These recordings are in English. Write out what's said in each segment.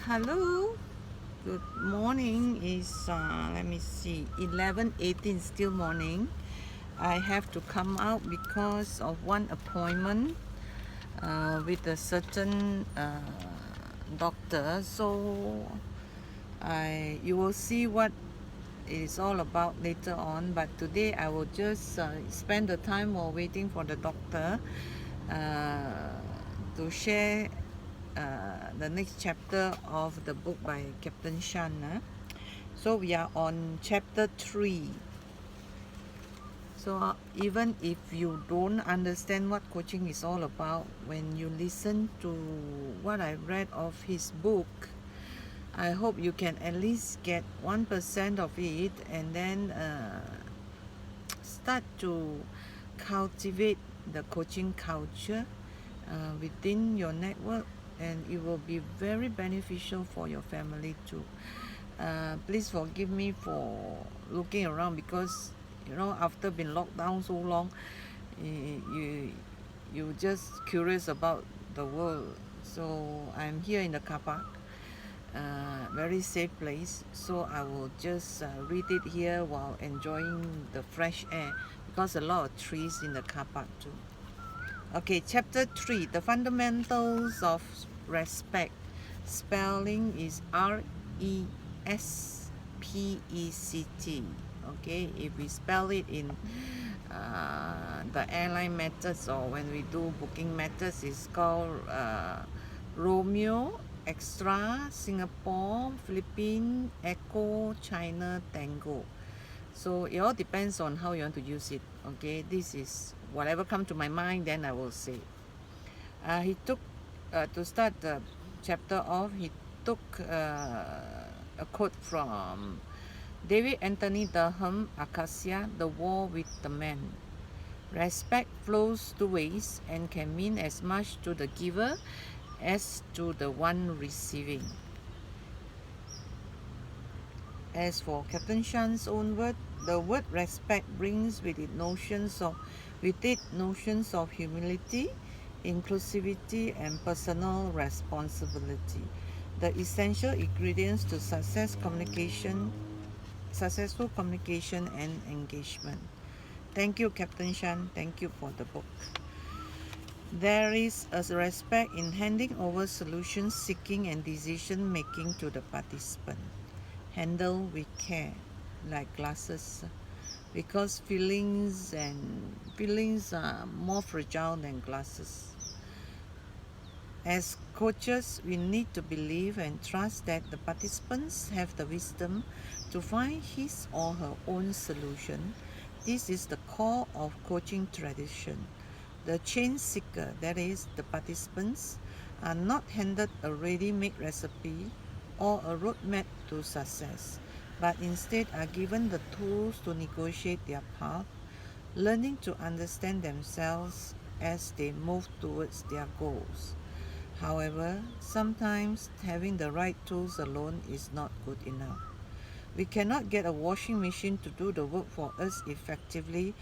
Hello, good morning. Is let me see, 11:18, still morning. I have to come out because of one appointment with a certain doctor. So you will see what it is all about later on. But today I will just spend the time while waiting for the doctor to share the next chapter of the book by Captain Shan. So we are on chapter 3. So even if you don't understand what coaching is all about, when you listen to what I read of his book, I hope you can at least get 1% of it, and then start to cultivate the coaching culture within your network, and it will be very beneficial for your family too. Please forgive me for looking around because after being locked down so long, you just curious about the world. So I'm here in the car park, very safe place, so I will just read it here while enjoying the fresh air because a lot of trees in the car park too. Okay, chapter 3, the fundamentals of respect. Spelling is R.E.S.P.E.C.T. Okay, if we spell it in the airline methods, or when we do booking methods, it's called Romeo, Extra, Singapore, Philippines, Echo, China, Tango. So it all depends on how you want to use it. Okay, this is whatever comes to my mind, then I will say. He took to start the chapter off, he took a quote from David Anthony Durham, Acacia, The War with the Man. Respect flows two ways and can mean as much to the giver as to the one receiving. As for Captain Shan's own word, the word respect brings with it notions of humility, inclusivity, and personal responsibility, the essential ingredients to successful communication and engagement. Thank you, Captain Shan. Thank you for the book. There is a respect in handing over solution seeking and decision making to the participant. Handle with care, like glasses, because feelings are more fragile than glasses. As coaches, we need to believe and trust that the participants have the wisdom to find his or her own solution. This is the core of coaching tradition. The change seeker, that is, the participants, are not handed a ready-made recipe or a roadmap to success, but instead are given the tools to negotiate their path, learning to understand themselves as they move towards their goals. However, sometimes having the right tools alone is not good enough. We cannot get a washing machine to do the work for us effectively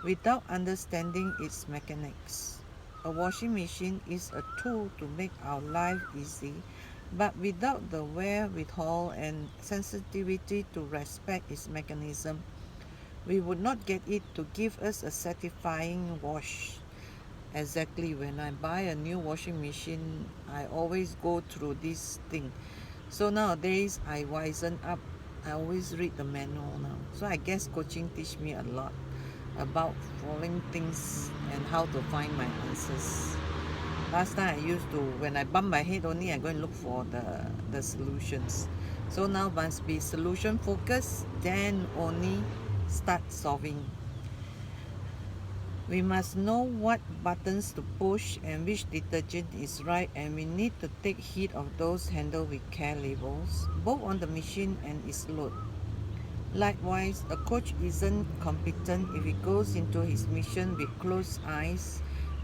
without understanding its mechanics. A washing machine is a tool to make our life easy, but without the wherewithal and sensitivity to respect its mechanism, we would not get it to give us a satisfying wash. Exactly, when I buy a new washing machine, I always go through this thing. So nowadays I wisen up. I always read the manual now. So I guess coaching teach me a lot about following things and how to find my answers. Last time I used to, when I bump my head only, I go and look for the solutions. So now must be solution focused, then only start solving. We must know what buttons to push and which detergent is right, and we need to take heed of those handled with care labels, both on the machine and its load. Likewise, a coach isn't competent if he goes into his mission with closed eyes,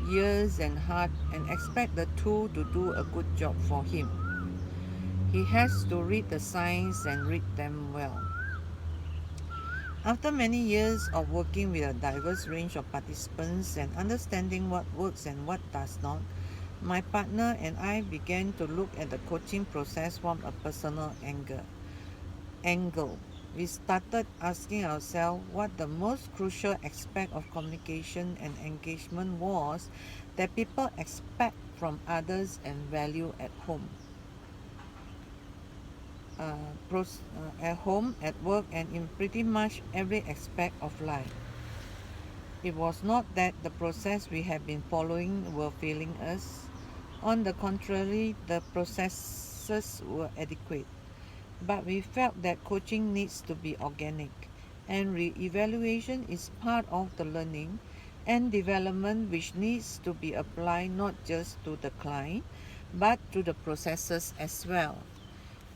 ears and heart and expect the tool to do a good job for him. He has to read the signs and read them well. After many years of working with a diverse range of participants and understanding what works and what does not, My partner and I began to look at the coaching process from a personal angle. We started asking ourselves what the most crucial aspect of communication and engagement was that people expect from others and value at home. At home, at work, and in pretty much every aspect of life. It was not that the process we had been following were failing us. On the contrary, the processes were adequate. But we felt that coaching needs to be organic, and re-evaluation is part of the learning and development which needs to be applied not just to the client but to the processes as well.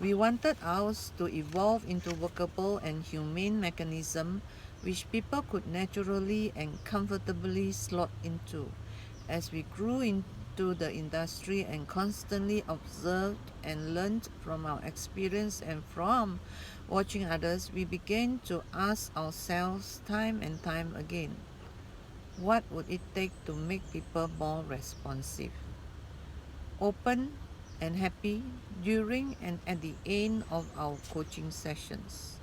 We wanted ours to evolve into workable and humane mechanism which people could naturally and comfortably slot into. As we grew into the industry and constantly observed and learned from our experience and from watching others, we began to ask ourselves time and time again, what would it take to make people more responsive, open, and happy during and at the end of our coaching sessions?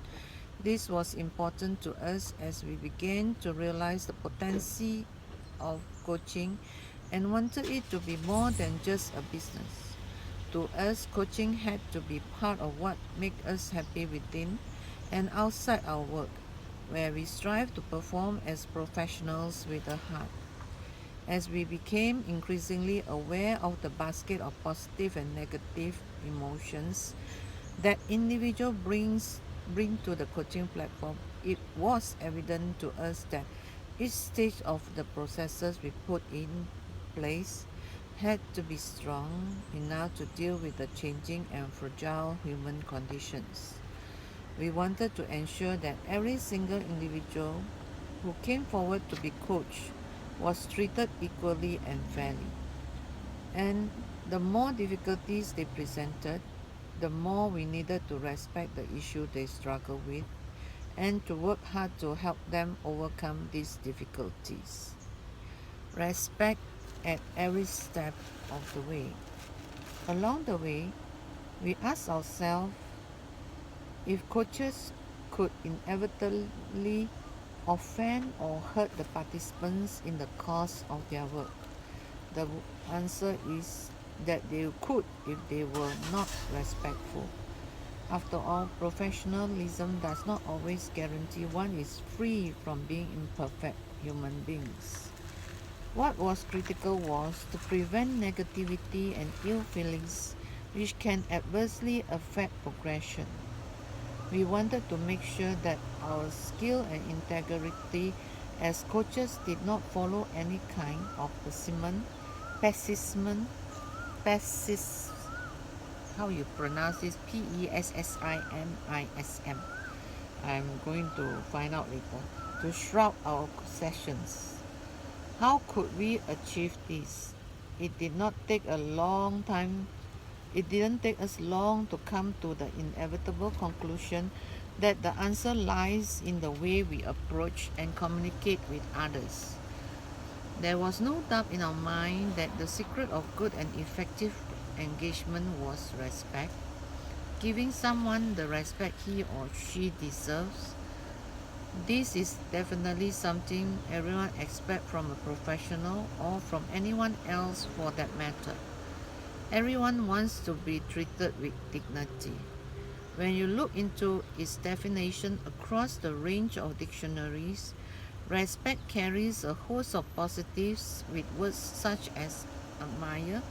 This was important to us as we began to realize the potency of coaching and wanted it to be more than just a business. To us, coaching had to be part of what makes us happy within and outside our work, where we strive to perform as professionals with a heart. As we became increasingly aware of the basket of positive and negative emotions that individual bring to the coaching platform, it was evident to us that each stage of the processes we put in place had to be strong enough to deal with the changing and fragile human conditions. We wanted to ensure that every single individual who came forward to be coached was treated equally and fairly. And the more difficulties they presented, the more we needed to respect the issue they struggle with and to work hard to help them overcome these difficulties. Respect at every step of the way. Along the way, we asked ourselves if coaches could inevitably offend or hurt the participants in the course of their work. The answer is that they could if they were not respectful. After all, professionalism does not always guarantee one is free from being imperfect human beings. What was critical was to prevent negativity and ill feelings which can adversely affect progression. We wanted to make sure that our skill and integrity as coaches did not follow any kind of pessimism, pessis, how you pronounce this, P-E-S-S-I-M-I-S-M. I'm going to find out later. To shroud our sessions. How could we achieve this? It did not take a long time. It didn't take us long to come to the inevitable conclusion that the answer lies in the way we approach and communicate with others. There was no doubt in our mind that the secret of good and effective engagement was respect, giving someone the respect he or she deserves. This is definitely something everyone expects from a professional or from anyone else for that matter. Everyone wants to be treated with dignity. When you look into its definition across the range of dictionaries, respect carries a host of positives with words such as admire,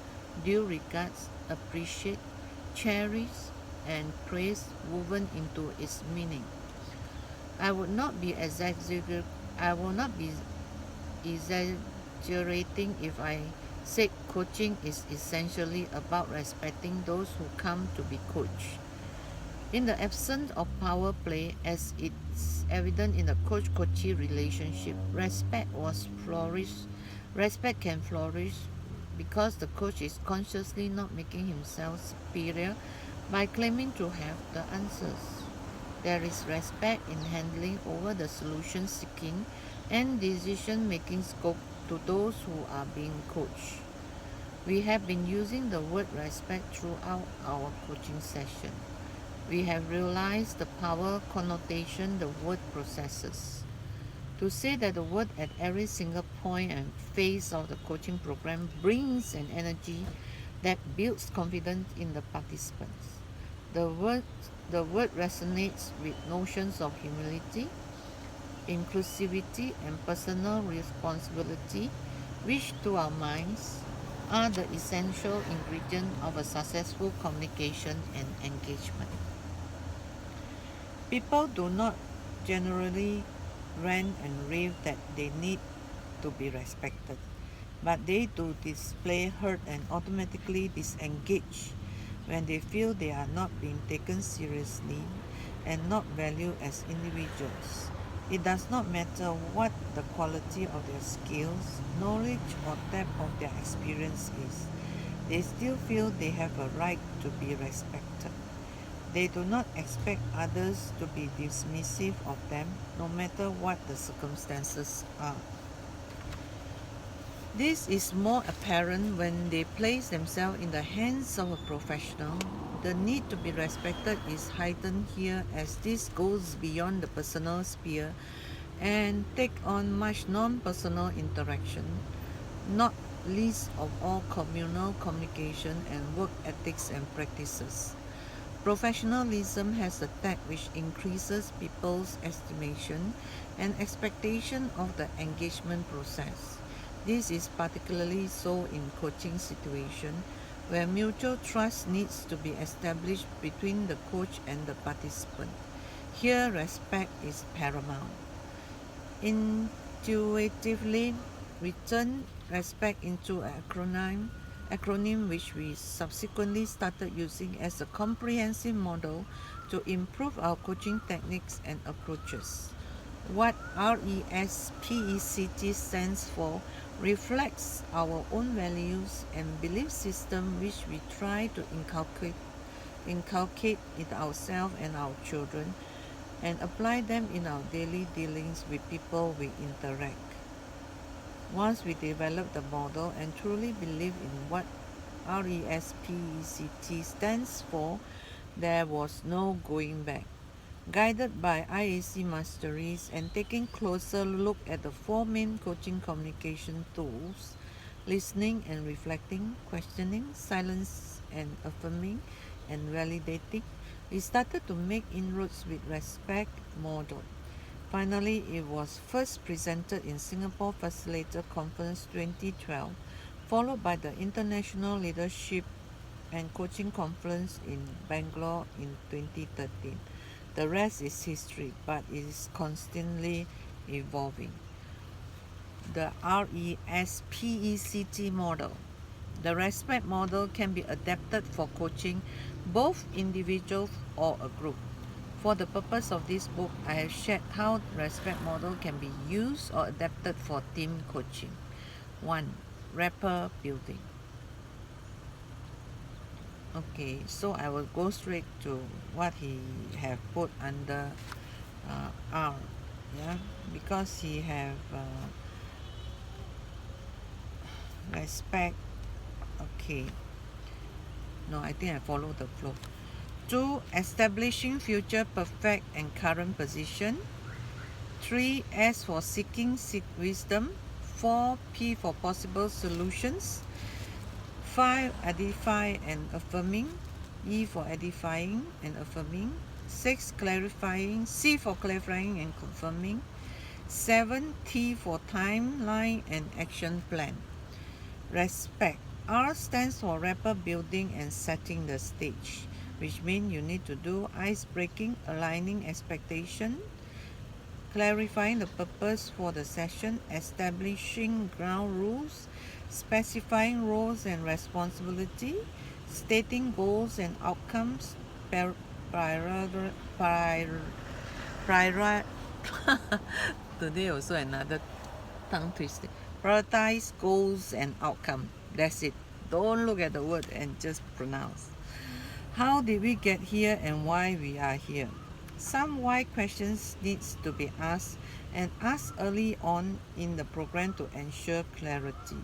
due regards, appreciate, cherish, and praise woven into its meaning. I would not be exagger- I will not be exaggerating if I said coaching is essentially about respecting those who come to be coached. In the absence of power play, as it's evident in the coach-coachee relationship, respect can flourish because the coach is consciously not making himself superior by claiming to have the answers. There is respect in handling over the solution seeking and decision making scope to those who are being coached. We have been using the word respect throughout our coaching session. We have realized the power connotation the word possesses. To say that the word at every single point and phase of the coaching program brings an energy that builds confidence in the participants. The word, the word resonates with notions of humility, inclusivity, and personal responsibility, which to our minds are the essential ingredient of a successful communication and engagement. People do not generally rant and rave that they need to be respected, but they do display hurt and automatically disengage when they feel they are not being taken seriously and not valued as individuals. It does not matter what the quality of their skills, knowledge, or depth of their experience is, they still feel they have a right to be respected. They do not expect others to be dismissive of them, no matter what the circumstances are. This is more apparent when they place themselves in the hands of a professional. The need to be respected is heightened here as this goes beyond the personal sphere and take on much non-personal interaction, not least of all communal communication and work ethics and practices. Professionalism has a tag which increases people's estimation and expectation of the engagement process. This is particularly so in coaching situation where mutual trust needs to be established between the coach and the participant. Here respect is paramount. Intuitively, we turn respect into an acronym which we subsequently started using as a comprehensive model to improve our coaching techniques and approaches. What R.E.S.P.E.C.T stands for reflects our own values and belief system which we try to inculcate in ourselves and our children and apply them in our daily dealings with people we interact. Once we develop the model and truly believe in what R.E.S.P.E.C.T stands for, there was no going back. Guided by IAC masteries and taking closer look at the four main coaching communication tools, listening and reflecting, questioning, silence and affirming, and validating, we started to make inroads with respect model. Finally, it was first presented in Singapore Facilitator Conference 2012, followed by the International Leadership and Coaching Conference in Bangalore in 2013. The rest is history, but it is constantly evolving. The R.E.S.P.E.C.T model. The respect model can be adapted for coaching both individuals or a group. For the purpose of this book, I have shared how the respect model can be used or adapted for team coaching. 1. Rapport building. Okay, so I will go straight to what he have put under R, yeah, because he have respect. Okay, no, I think I follow the flow. 2. Establishing future perfect and current position. 3. S for seeking wisdom. 4. P for possible solutions. 5. Edify and affirming. E for edifying and affirming. 6. Clarifying. C for clarifying and confirming. 7. T for timeline and action plan. Respect. R stands for rapport building and setting the stage, which means you need to do ice breaking, aligning expectation, clarifying the purpose for the session, establishing ground rules, specifying roles and responsibility, stating goals and outcomes, today also another tongue twisting. Prioritize goals and outcome. That's it. Don't look at the word and just pronounce. How did we get here and why we are here? Some why questions needs to be asked and asked early on in the program to ensure clarity.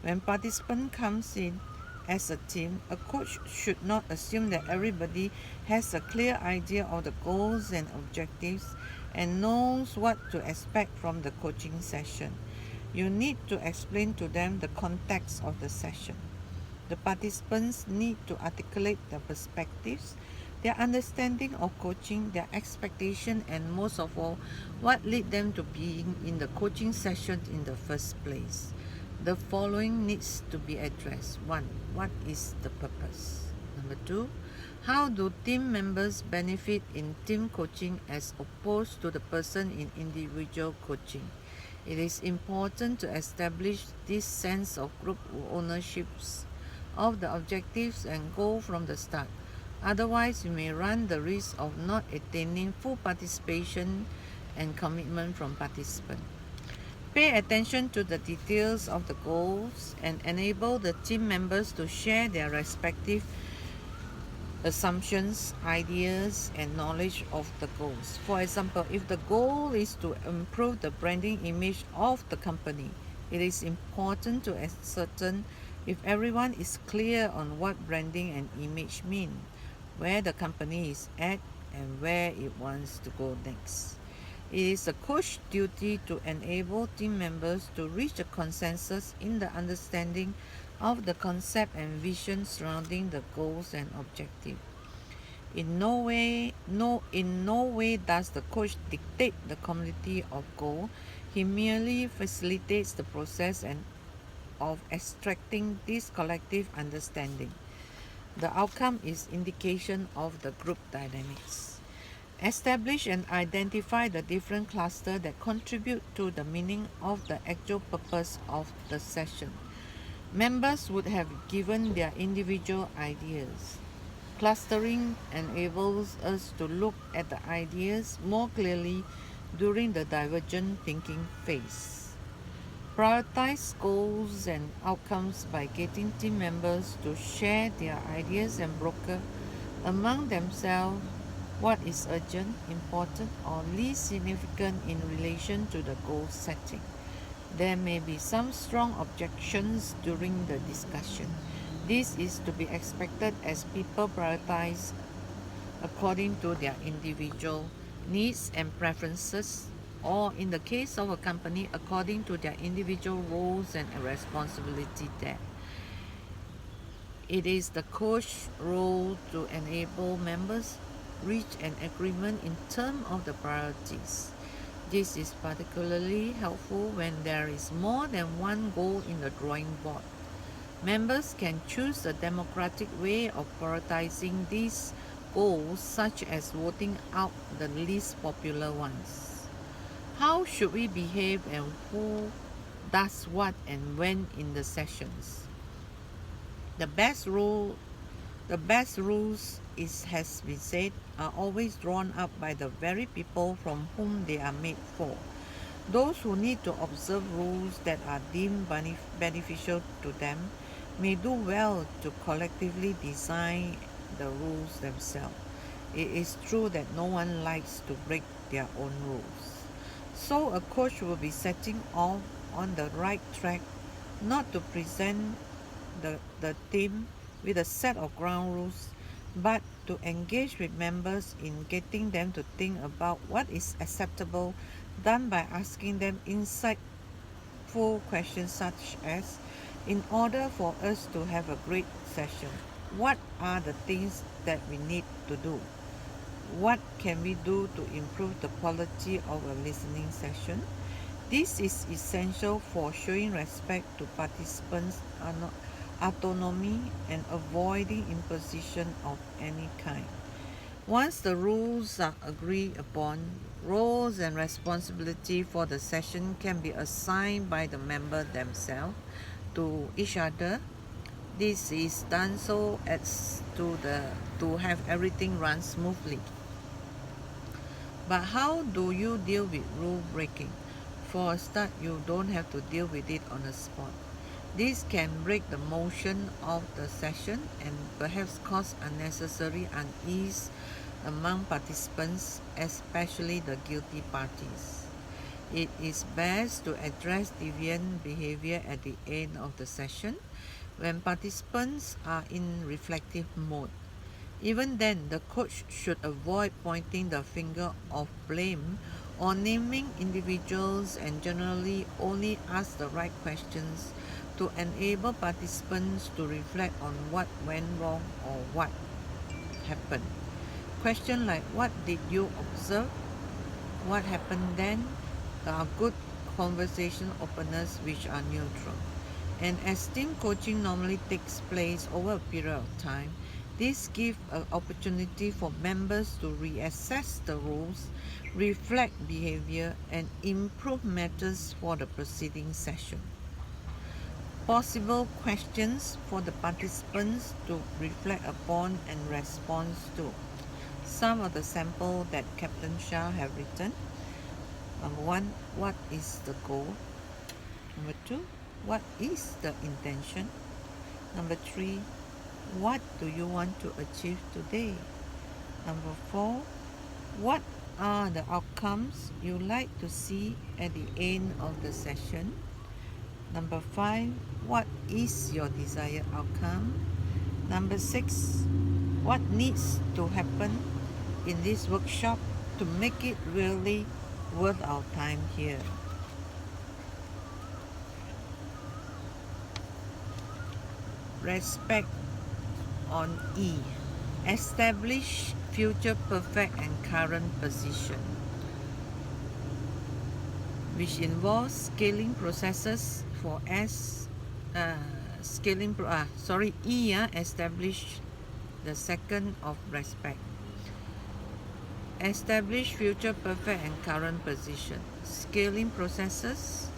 When participant comes in as a team, a coach should not assume that everybody has a clear idea of the goals and objectives and knows what to expect from the coaching session. You need to explain to them the context of the session. The participants need to articulate their perspectives, their understanding of coaching, their expectation, and most of all, what led them to being in the coaching session in the first place. The following needs to be addressed. 1. What is the purpose? Number 2. How do team members benefit in team coaching as opposed to the person in individual coaching? It is important to establish this sense of group ownerships of the objectives and goal from the start. Otherwise, you may run the risk of not attaining full participation and commitment from participants. Pay attention to the details of the goals and enable the team members to share their respective assumptions, ideas, and knowledge of the goals. For example, if the goal is to improve the branding image of the company, it is important to ascertain if everyone is clear on what branding and image mean, where the company is at, and where it wants to go next. It is the coach's duty to enable team members to reach a consensus in the understanding of the concept and vision surrounding the goals and objectives. In no way does the coach dictate the community of goal. He merely facilitates the process of extracting this collective understanding. The outcome is indication of the group dynamics. Establish and identify the different clusters that contribute to the meaning of the actual purpose of the session. Members would have given their individual ideas. Clustering enables us to look at the ideas more clearly during the divergent thinking phase. Prioritize goals and outcomes by getting team members to share their ideas and broker among themselves what is urgent, important, or least significant in relation to the goal setting. There may be some strong objections during the discussion. This is to be expected as people prioritize according to their individual needs and preferences, or in the case of a company, according to their individual roles and responsibility there. It is the coach's role to enable members reach an agreement in terms of the priorities. This is particularly helpful when there is more than one goal in the drawing board. Members can choose a democratic way of prioritizing these goals, such as voting out the least popular ones. How should we behave and who does what and when in the sessions? The best rules has been said, are always drawn up by the very people from whom they are made for. Those who need to observe rules that are deemed beneficial to them may do well to collectively design the rules themselves. It is true that no one likes to break their own rules. So a coach will be setting off on the right track, not to present the team with a set of ground rules, but to engage with members in getting them to think about what is acceptable, done by asking them insightful questions such as, in order for us to have a great session, what are the things that we need to do? What can we do to improve the quality of a listening session? This is essential for showing respect to participants' autonomy and avoiding imposition of any kind. Once the rules are agreed upon, roles and responsibility for the session can be assigned by the member themselves to each other. This is done so as to have everything run smoothly. But how do you deal with rule breaking? For a start, you don't have to deal with it on the spot. This can break the motion of the session and perhaps cause unnecessary unease among participants, especially the guilty parties. It is best to address deviant behavior at the end of the session when participants are in reflective mode. Even then, the coach should avoid pointing the finger of blame or naming individuals and generally only ask the right questions to enable participants to reflect on what went wrong or what happened. Questions like what did you observe? What happened then? Are good conversation openers which are neutral. And as team coaching normally takes place over a period of time, this gives an opportunity for members to reassess the rules, reflect behavior, and improve matters for the preceding session. Possible questions for the participants to reflect upon and respond to. Some of the sample that Captain Shah have written. Number one, what is the goal? Number two, what is the intention? Number three, what do you want to achieve today? Number four, what are the outcomes you like to see at the end of the session? Number five, what is your desired outcome? Number six, what needs to happen in this workshop to make it really worth our time here? Respect on E. Establish future perfect and current position, which involves scaling processes for establish the second of respect. Establish future perfect and current position. Scaling processes.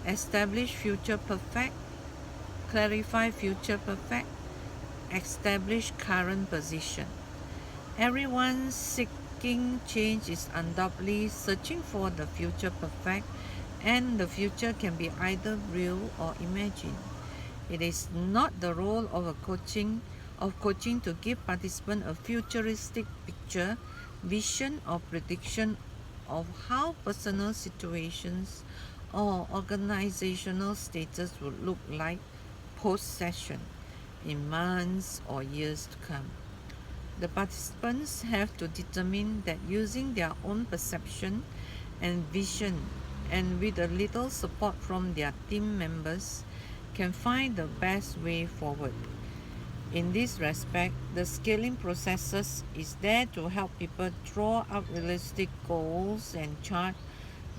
Establish future perfect. Clarify future perfect. Establish current position. Everyone seeking change is undoubtedly searching for the future perfect, and the future can be either real or imagined. It is not the role of coaching to give participants a futuristic picture, vision, or prediction of how personal situations or organizational status will look like post-session in months or years to come. The participants have to determine that using their own perception and vision and with a little support from their team members can find the best way forward. In this respect, the scaling processes is there to help people draw up realistic goals and chart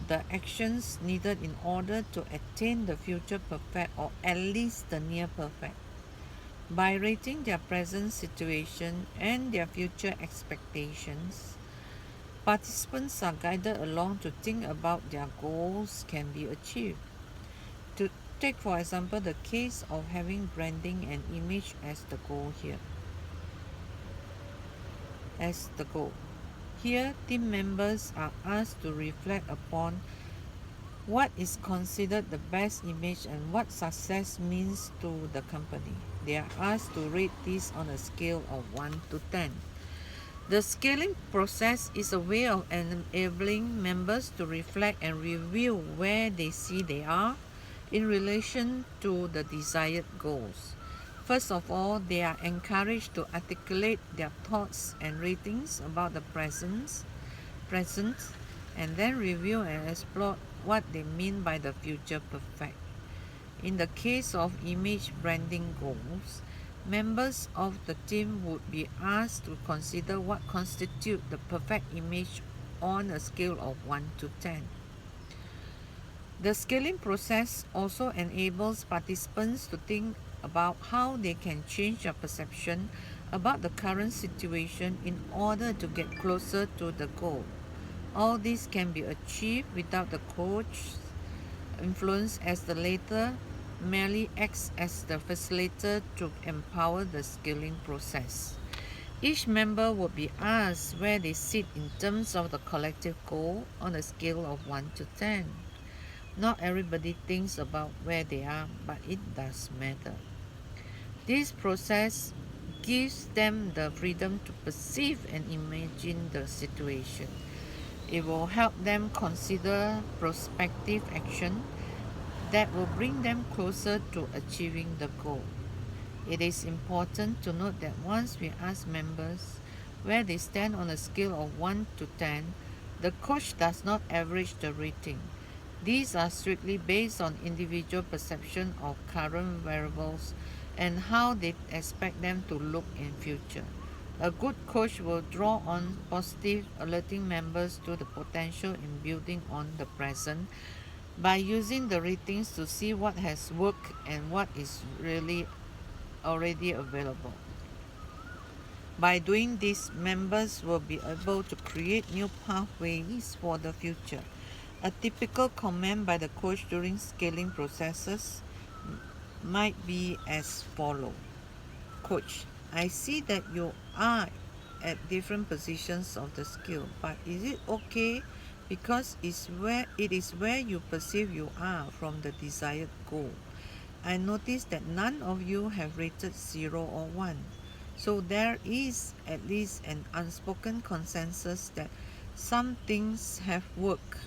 the actions needed in order to attain the future perfect or at least the near perfect. By rating their present situation and their future expectations, participants are guided along to think about their goals can be achieved. To take, for example, the case of having branding and image as the goal here. As the goal. Here, team members are asked to reflect upon what is considered the best image and what success means to the company. They are asked to rate this on a scale of 1 to 10. The scaling process is a way of enabling members to reflect and review where they see they are in relation to the desired goals. First of all, they are encouraged to articulate their thoughts and ratings about the present, and then review and explore what they mean by the future perfect. In the case of image branding goals, members of the team would be asked to consider what constitutes the perfect image on a scale of 1 to 10. The scaling process also enables participants to think about how they can change their perception about the current situation in order to get closer to the goal. All this can be achieved without the coach's influence, as the latter merely acts as the facilitator to empower the scaling process. Each member would be asked where they sit in terms of the collective goal on a scale of 1 to 10. Not everybody thinks about where they are, but it does matter. This process gives them the freedom to perceive and imagine the situation. It will help them consider prospective action that will bring them closer to achieving the goal. It is important to note that once we ask members where they stand on a scale of 1 to 10, the coach does not average the rating. These are strictly based on individual perception of current variables and how they expect them to look in future. A good coach will draw on positive, alerting members to the potential in building on the present by using the ratings to see what has worked and what is really already available. By doing this, members will be able to create new pathways for the future. A typical comment by the coach during scaling processes might be as follows. Coach, I see that you are at different positions of the scale, but is it okay because it is where you perceive you are from the desired goal? I noticed that none of you have rated 0 or 1. So there is at least an unspoken consensus that some things have worked.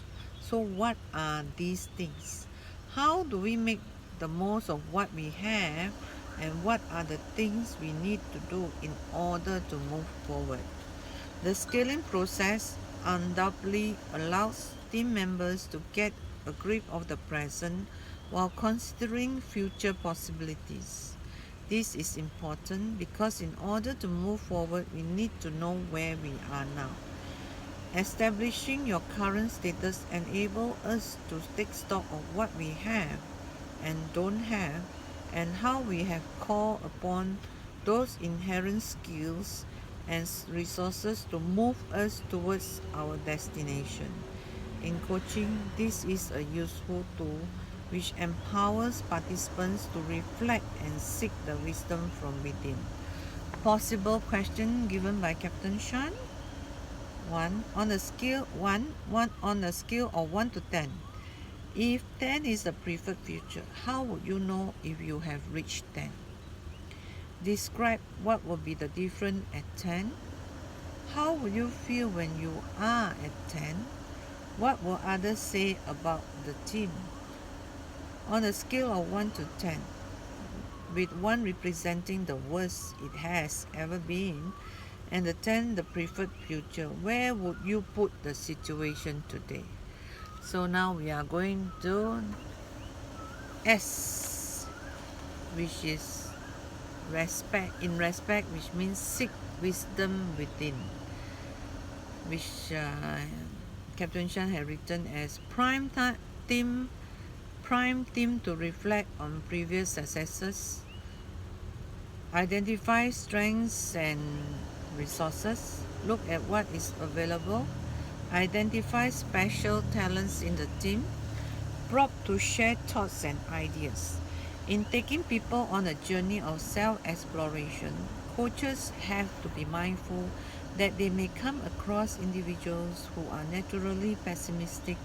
So what are these things? How do we make the most of what we have, and what are the things we need to do in order to move forward? The scaling process undoubtedly allows team members to get a grip of the present while considering future possibilities. This is important because in order to move forward, we need to know where we are now. Establishing your current status enables us to take stock of what we have and don't have, and how we have called upon those inherent skills and resources to move us towards our destination. In coaching, this is a useful tool which empowers participants to reflect and seek the wisdom from within. Possible question given by Captain Shan. On a scale of 1 to 10. If 10 is the preferred future, how would you know if you have reached 10? Describe what will be the difference at 10. How will you feel when you are at 10? What will others say about the team? On a scale of 1 to 10, with 1 representing the worst it has ever been, and the 10 the preferred future, where would you put the situation today? So now we are going to S, which is respect, which means seek wisdom within, which Captain Chan had written as prime theme to reflect on previous successes, identify strengths and resources, look at what is available, identify special talents in the team, prompt to share thoughts and ideas. In taking people on a journey of self-exploration, coaches have to be mindful that they may come across individuals who are naturally pessimistic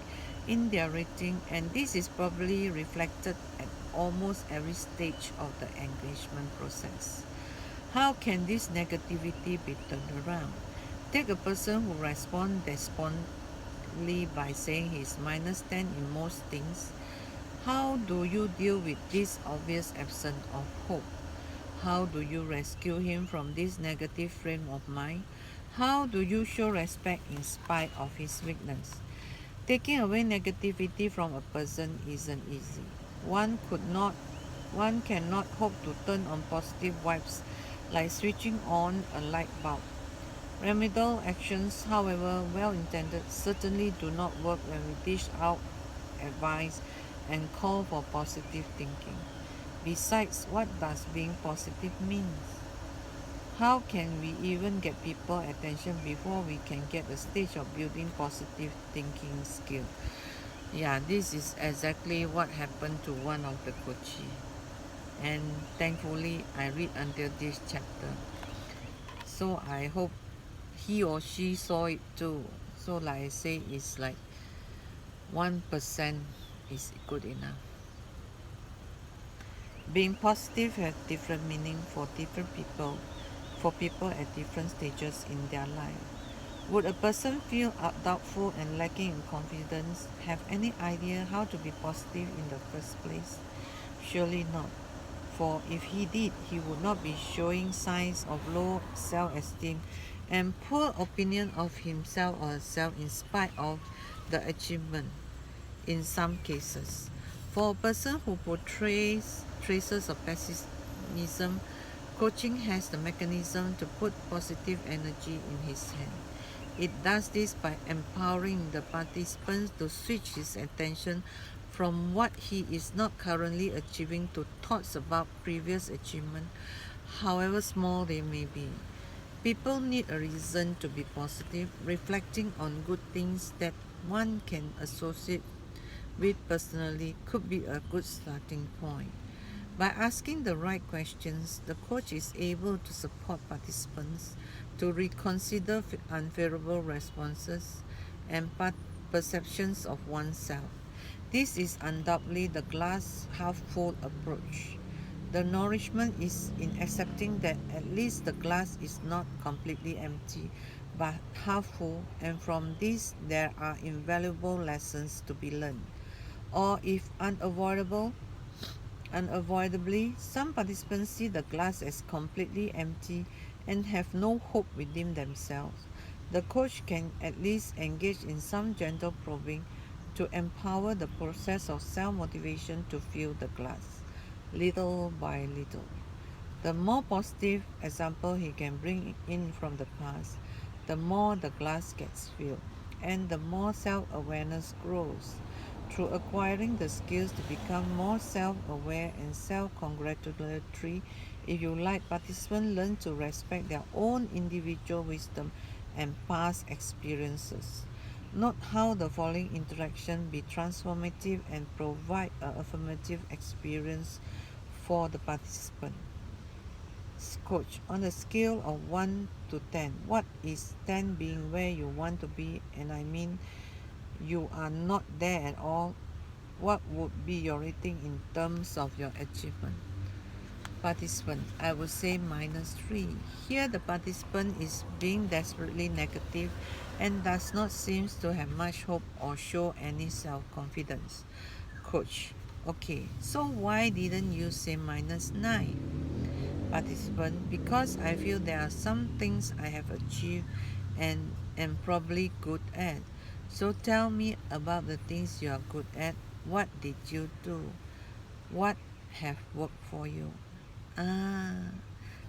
in their rating, and this is probably reflected at almost every stage of the engagement process. How can this negativity be turned around? Take a person who responds despondently by saying he's -10 in most things. How do you deal with this obvious absence of hope? How do you rescue him from this negative frame of mind? How do you show respect in spite of his weakness? Taking away negativity from a person isn't easy. One cannot hope to turn on positive vibes like switching on a light bulb. Remedial actions, however well intended, certainly do not work when we dish out advice and call for positive thinking. Besides, what does being positive mean? How can we even get people attention before we can get the stage of building positive thinking skill? Yeah, this is exactly what happened to one of the coaches. And thankfully, I read until this chapter. So I hope he or she saw it too. So like I say, it's like 1% is good enough. Being positive has different meaning for different people, for people at different stages in their life. Would a person feel doubtful and lacking in confidence have any idea how to be positive in the first place? Surely not. For if he did, he would not be showing signs of low self-esteem and poor opinion of himself or herself in spite of the achievement in some cases. For a person who portrays traces of pessimism, coaching has the mechanism to put positive energy in his hand. It does this by empowering the participants to switch his attention from what he is not currently achieving to thoughts about previous achievement, however small they may be. People need a reason to be positive, reflecting on good things that one can associate with personally could be a good starting point. By asking the right questions, the coach is able to support participants to reconsider unfavorable responses and perceptions of oneself. This is undoubtedly the glass half full approach. The nourishment is in accepting that at least the glass is not completely empty but half full, and from this there are invaluable lessons to be learned. Or if unavoidably, some participants see the glass as completely empty and have no hope within themselves. The coach can at least engage in some gentle probing to empower the process of self-motivation to fill the glass, little by little. The more positive example he can bring in from the past, the more the glass gets filled, and the more self-awareness grows. Through acquiring the skills to become more self-aware and self-congratulatory, if you like, participants learn to respect their own individual wisdom and past experiences. Note how the following interaction be transformative and provide an affirmative experience for the participant. Coach, on a scale of 1 to 10, what is 10 being where you want to be, and I mean you are not there at all, what would be your rating in terms of your achievement? Participant, I would say -3. Here the participant is being desperately negative and does not seem to have much hope or show any self-confidence. Coach, okay, so why didn't you say -9? Participant, because I feel there are some things I have achieved and am probably good at. So tell me about the things you are good at. What did you do? What have worked for you? Ah,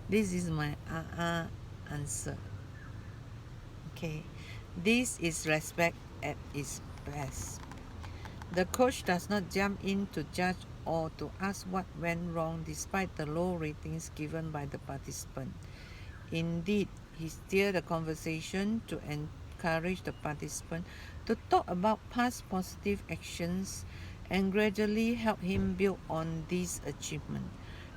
this is my answer. Okay, this is respect at its best. The coach does not jump in to judge or to ask what went wrong despite the low ratings given by the participant. Indeed, he steered the conversation to encourage the participant to talk about past positive actions and gradually help him build on this achievement.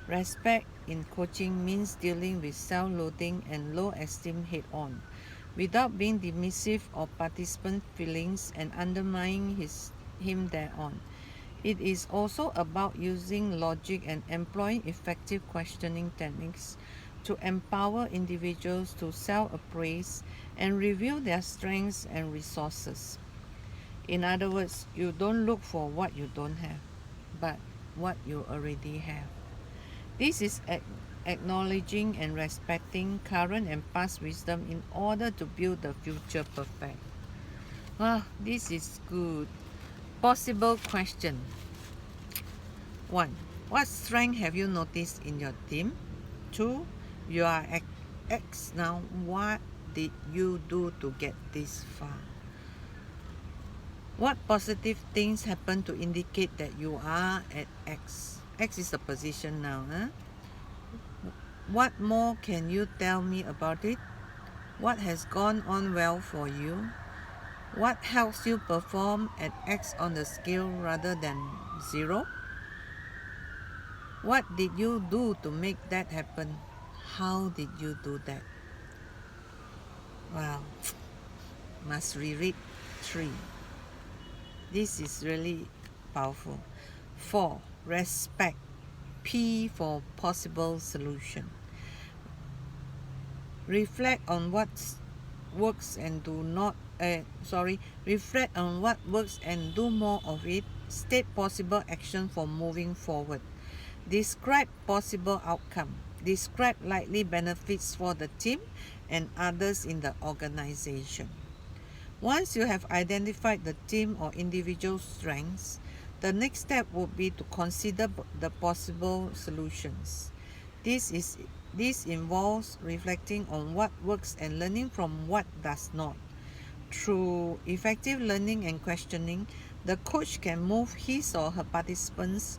Respect in coaching means dealing with self-loathing and low esteem head-on, without being dismissive of participant feelings and undermining him thereon. It is also about using logic and employing effective questioning techniques to empower individuals to self-appraise and review their strengths and resources. In other words, you don't look for what you don't have, but what you already have. This is acknowledging and respecting current and past wisdom in order to build the future perfect. Wow, this is good. Possible question. 1. What strength have you noticed in your team? 2. You are at X now. What did you do to get this far? What positive things happen to indicate that you are at X? X is the position now. Huh? What more can you tell me about it? What has gone on well for you? What helps you perform at X on the scale rather than 0? What did you do to make that happen? How did you do that? Wow, must reread 3. This is really powerful. 4. Respect. P for possible solution. Reflect on works and reflect on what works and do more of it. State possible action for moving forward. Describe possible outcome. Describe likely benefits for the team and others in the organization. Once you have identified the team or individual strengths, the next step would be to consider the possible solutions. This involves reflecting on what works and learning from what does not. Through effective learning and questioning, the coach can move his or her participants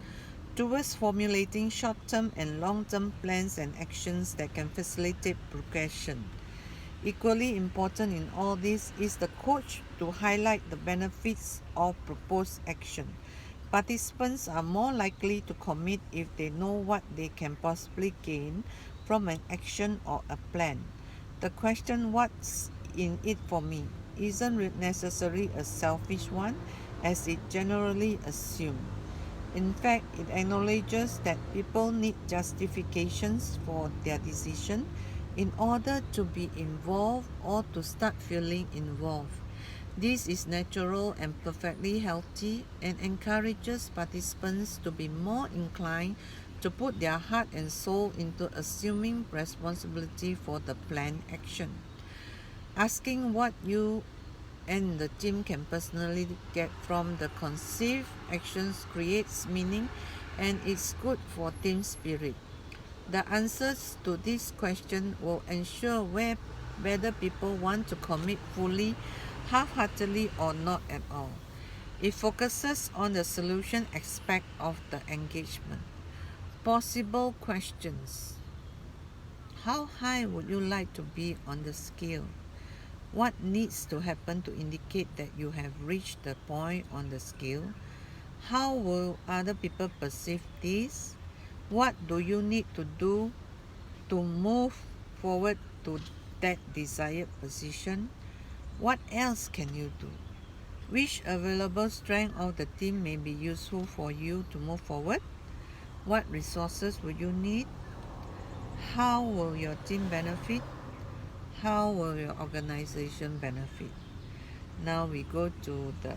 towards formulating short-term and long-term plans and actions that can facilitate progression. Equally important in all this is the coach to highlight the benefits of proposed action. Participants are more likely to commit if they know what they can possibly gain from an action or a plan. The question, "What's in it for me?" isn't necessarily a selfish one, as it generally assumes. In fact, it acknowledges that people need justifications for their decision in order to be involved or to start feeling involved. This is natural and perfectly healthy and encourages participants to be more inclined to put their heart and soul into assuming responsibility for the planned action. Asking what you and the team can personally get from the conceived actions creates meaning and is good for team spirit. The answers to this question will ensure whether people want to commit fully, half-heartedly or not at all. It focuses on the solution aspect of the engagement. Possible questions. How high would you like to be on the scale? What needs to happen to indicate that you have reached the point on the scale? How will other people perceive this? What do you need to do to move forward to that desired position? What else can you do? Which available strength of the team may be useful for you to move forward? What resources will you need? How will your team benefit? How will your organization benefit? Now we go to the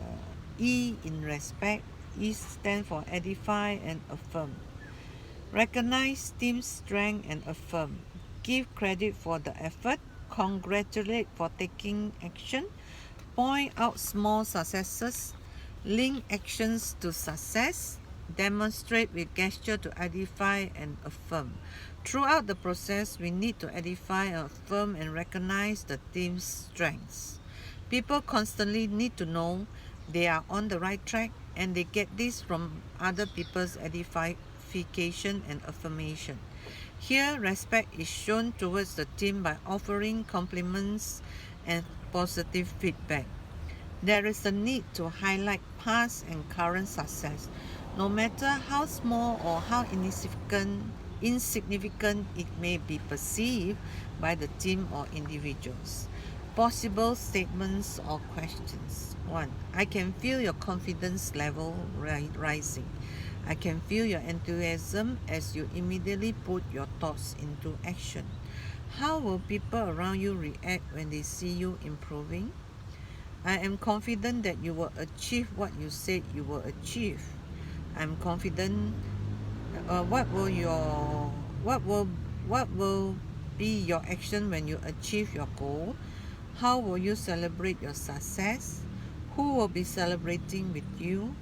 E in respect. E stands for edify and affirm. Recognize team's strength and affirm. Give credit for the effort. Congratulate for taking action. Point out small successes. Link actions to success. Demonstrate with gesture to edify and affirm. Throughout the process, we need to edify, affirm, and recognize the team's strengths. People constantly need to know they are on the right track, and they get this from other people's edification and affirmation. Here, respect is shown towards the team by offering compliments and positive feedback. There is a need to highlight past and current success, no matter how small or how insignificant it may be perceived by the team or individuals. Possible statements or questions. 1. I can feel your confidence level rising. I can feel your enthusiasm as you immediately put your thoughts into action. How will people around you react when they see you improving? I am confident that you will achieve what you said you will achieve. I'm confident. What will be your action when you achieve your goal? How will you celebrate your success? Who will be celebrating with you?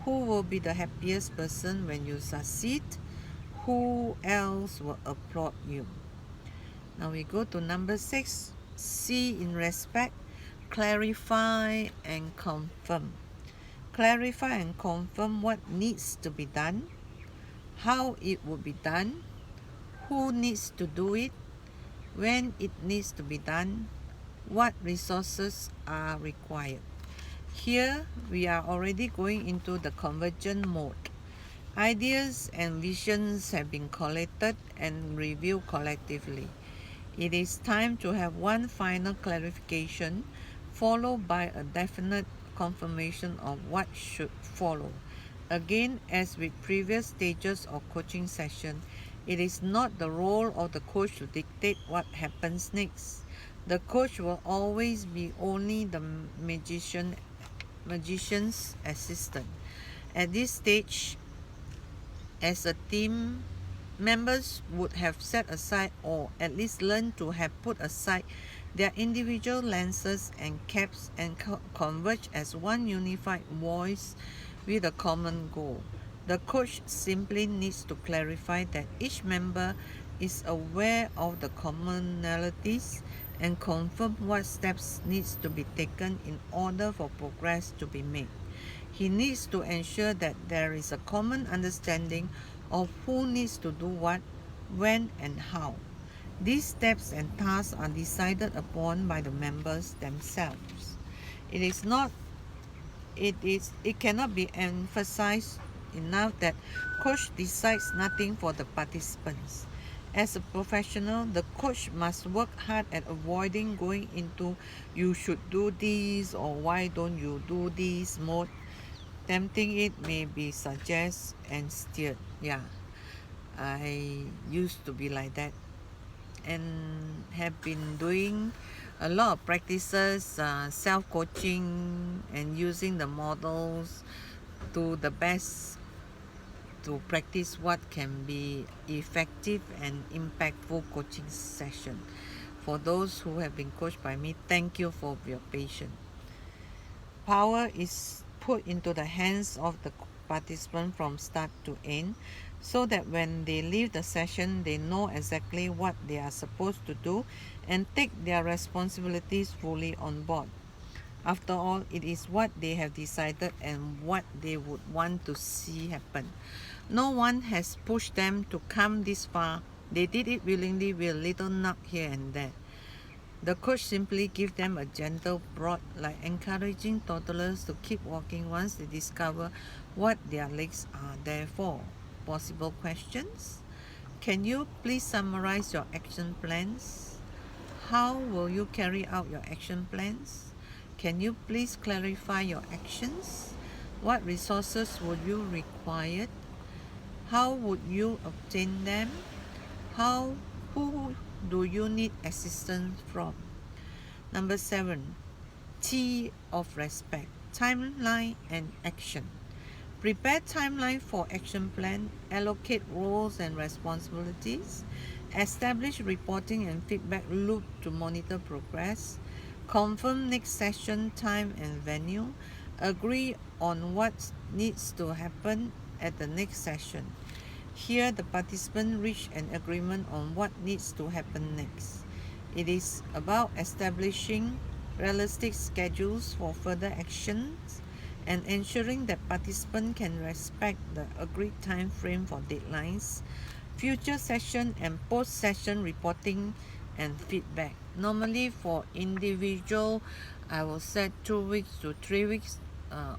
Who will be the happiest person when you succeed? Who else will applaud you? Now we go to number 6. C in respect. Clarify and confirm. Clarify and confirm what needs to be done, how it will be done, who needs to do it, when it needs to be done, what resources are required. Here we are already going into the convergent mode. Ideas and visions have been collected and reviewed collectively. It is time to have one final clarification, followed by a definite confirmation of what should follow. Again, as with previous stages of coaching session, it is not the role of the coach to dictate what happens next, The coach will always be only the magician's assistant. At this stage, as a team, members would have set aside or at least learned to have put aside their individual lenses and caps and converge as one unified voice with a common goal. The coach simply needs to clarify that each member is aware of the commonalities and confirm what steps needs to be taken in order for progress to be made. He needs to ensure that there is a common understanding of who needs to do what, when, and how. These steps and tasks are decided upon by the members themselves. It is not it cannot be emphasized enough that coach decides nothing for the participants. As a professional, the coach must work hard at avoiding going into you should do this or why don't you do this mode. Tempting it may be suggest and steered. Yeah, I used to be like that and have been doing a lot of practices, self-coaching and using the models to the best to practice what can be effective and impactful coaching session. For those who have been coached by me, thank you for your patience. Power is put into the hands of the participant from start to end so that when they leave the session, they know exactly what they are supposed to do and take their responsibilities fully on board. After all, it is what they have decided and what they would want to see happen. No one has pushed them to come this far. They did it willingly with a little knock here and there. The coach simply gives them a gentle prod, like encouraging toddlers to keep walking once they discover what their legs are there for. Possible questions? Can you please summarize your action plans? How will you carry out your action plans? Can you please clarify your actions? What resources would you require? How would you obtain them? How who do you need assistance from? Number 7. T of respect. Timeline and action. Prepare timeline for action plan, allocate roles and responsibilities, establish reporting and feedback loop to monitor progress, confirm next session time and venue, agree on what needs to happen at the next session. Here the participants reach an agreement on what needs to happen next. It is about establishing realistic schedules for further actions and ensuring that participants can respect the agreed time frame for deadlines, future session and post-session reporting and feedback. Normally for individual, I will set 2 weeks to 3 weeks,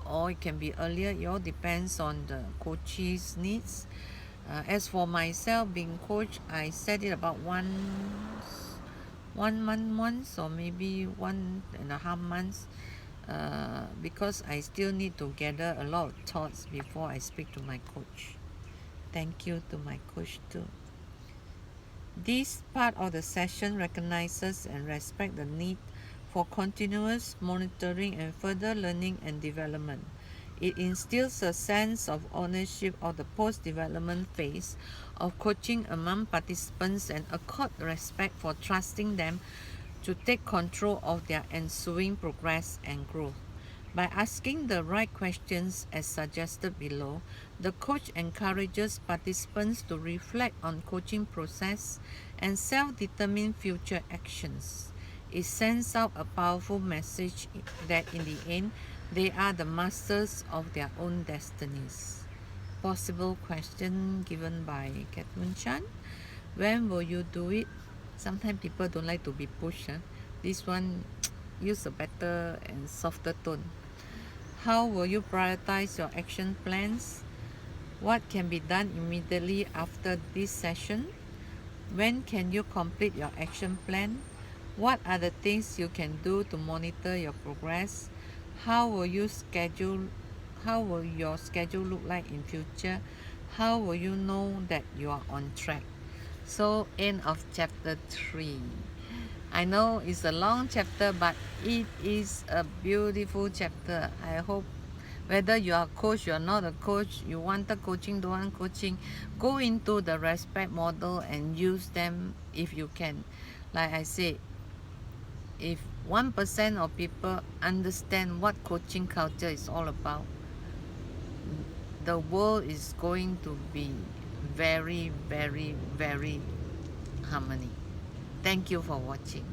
or it can be earlier. It all depends on the coach's needs. As for myself being coach, I set it about 1 month once or maybe 1.5 months, because I still need to gather a lot of thoughts before I speak to my coach. Thank you to my coach too. This part of the session recognizes and respects the need for continuous monitoring and further learning and development. It instills a sense of ownership of the post-development phase of coaching among participants and accord respect for trusting them to take control of their ensuing progress and growth. By asking the right questions as suggested below, the coach encourages participants to reflect on coaching process and self-determine future actions. It sends out a powerful message that in the end, they are the masters of their own destinies. Possible question given by Catherine Chan. When will you do it? Sometimes people don't like to be pushed. This one use a better and softer tone. How will you prioritize your action plans? What can be done immediately after this session? When can you complete your action plan? What are the things you can do to monitor your progress? How will your schedule look like in future? How will you know that you are on track? So end of chapter 3. I know it's a long chapter, but it is a beautiful chapter. I hope whether you are a coach, you are not a coach, you wanted coaching, don't want coaching, go into the respect model and use them if you can. Like I said, if 1% of people understand what coaching culture is all about, the world is going to be very, very, very harmony. Thank you for watching.